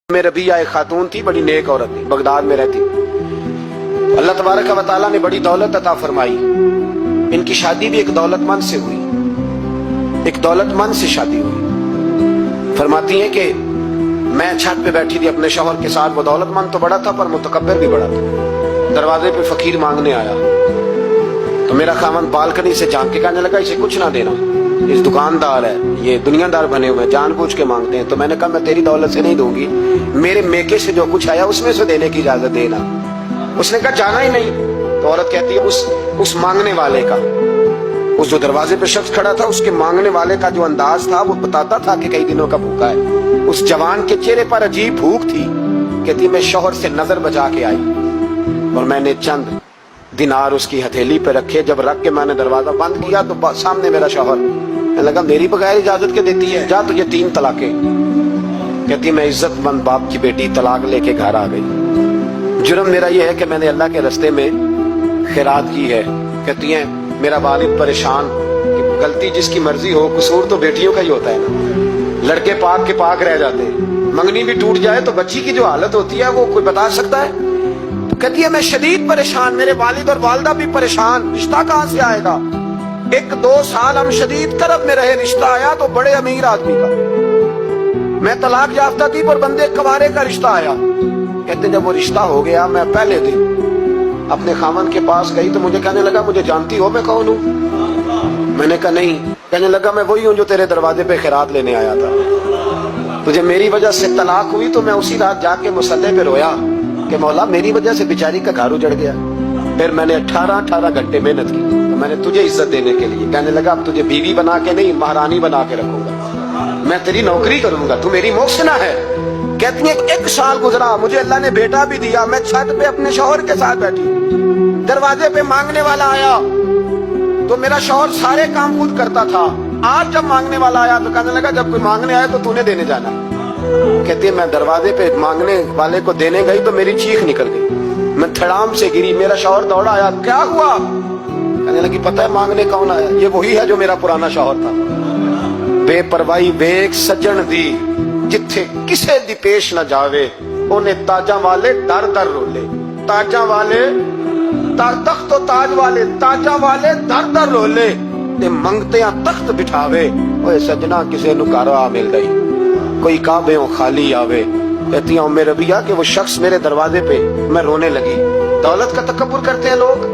में रबिया एक खातून थी, बड़ी नेक औरत थी, बगदाद में रहती। अल्लाह तबारक व तआला ने बड़ी दौलत अता फरमाई। इनकी शादी भी एक दौलतमंद से हुई, एक दौलतमंद से शादी हुई। फरमाती है कि मैं छत पे बैठी थी अपने शौहर के साथ। वो दौलतमंद तो बड़ा था पर मुतकब्बिर भी बड़ा था। दरवाजे पे फकीर मांगने आया तो मेरा खामन बालकनी से झांक के कहने लगा, इसे कुछ ना देना, इस दुकानदार है, ये दुनियादार बने हुए हैं, जानबूझ के मांगते हैं। तो मैंने कहा मैं तेरी दौलत से नहीं दूंगी, मेरे मेके से जो कुछ आया उसमें से देने की इजाजत देना। उसने कहा जाना ही नहीं। तो औरत कहती है उस मांगने वाले का, उस जो दरवाजे पे शख्स खड़ा था, उसके मांगने वाले का जो अंदाज था वो बताता था कि कई दिनों का भूखा है। उस जवान के चेहरे पर अजीब भूख थी। कहती मैं शौहर से नजर बचा के आई और मैंने चंद दिनार उसकी हथेली पे रखे। जब रख के मैंने दरवाजा बंद किया तो सामने मेरा शौहर। लगा मेरी बगैर इजाजत के देती है, जा तुझे 3 तलाके। कहती मैं इज्जतमंद बाप की बेटी तलाक लेके घर आ गई। जुर्म मेरा ये है कि मैंने अल्लाह के रास्ते में खैरात की है। कहती है मेरा वालिद परेशान, गलती जिसकी मर्जी हो, कसूर तो बेटियों का ही होता है ना। लड़के पाक के पाक रह जाते हैं, मंगनी भी टूट जाए तो बच्ची की जो हालत होती है वो कोई बता सकता है। तो कहती है मैं शदीद परेशान, मेरे वालिद और वालदा भी परेशान, रिश्ता कहाँ से आएगा। 1-2 साल हम शदीद करब में रहे, रिश्ता आया तो बड़े अमीर आदमी का। मैं तलाक याफ्ता थी पर बंदे कवारे का रिश्ता आया। कहते जब वो रिश्ता हो गया, मैं पहले दिन अपने खामन के पास गई तो मुझे कहने लगा मुझे जानती हो मैं कौन हूँ। मैंने कहा नहीं। कहने लगा मैं वही हूँ जो तेरे दरवाजे पे खैरात लेने आया था। तुझे मेरी वजह से तलाक हुई तो मैं उसी रात जाके मुसल्ले पे रोया कि मौला मेरी वजह से बेचारी का घर उजड़ गया। फिर मैंने 18 घंटे मेहनत की तो मैंने तुझे इज्जत देने के लिए। कहने लगा अब तुझे बीवी बना के नहीं, महारानी बना के रखूंगा, मैं तेरी नौकरी करूंगा, तू मेरी मोहसिना है। कहती है 1 साल गुजरा, मुझे अल्लाह ने बेटा भी दिया। मैं छत पे अपने शौहर के साथ बैठी, दरवाजे पे मांगने वाला आया तो मेरा शौहर सारे काम खुद करता था। आज जब मांगने वाला आया तो कहने लगा जब कोई मांगने आया तो तूने देने जाना। कहती है मैं दरवाजे पे मांगने वाले को देने गई तो मेरी चीख निकल गई, मैं धड़ाम से गिरी। मेरा शौहर दौड़ा आया, क्या हुआ। कहने लगी पता है मांगने कौन आया, ये वही है जो मेरा पुराना शौहर था। बेपरवाही वेख सज्जन दी, जिथे किसे दी पेश न जावे, उन्हें ताजा वाले दर दर रोले। ताजा वाले तख्त तो ताज वाले, ताजा वाले दर दर रोले, ते मंगते तख्त बिठावे। ओए सजना किसे नु घर आ मिल गई, कोई काबे खाली आवे। कहती हूँ मेरे रबिया कि वो शख्स मेरे दरवाजे पे, मैं रोने लगी। दौलत का तकब्बुर करते हैं लोग।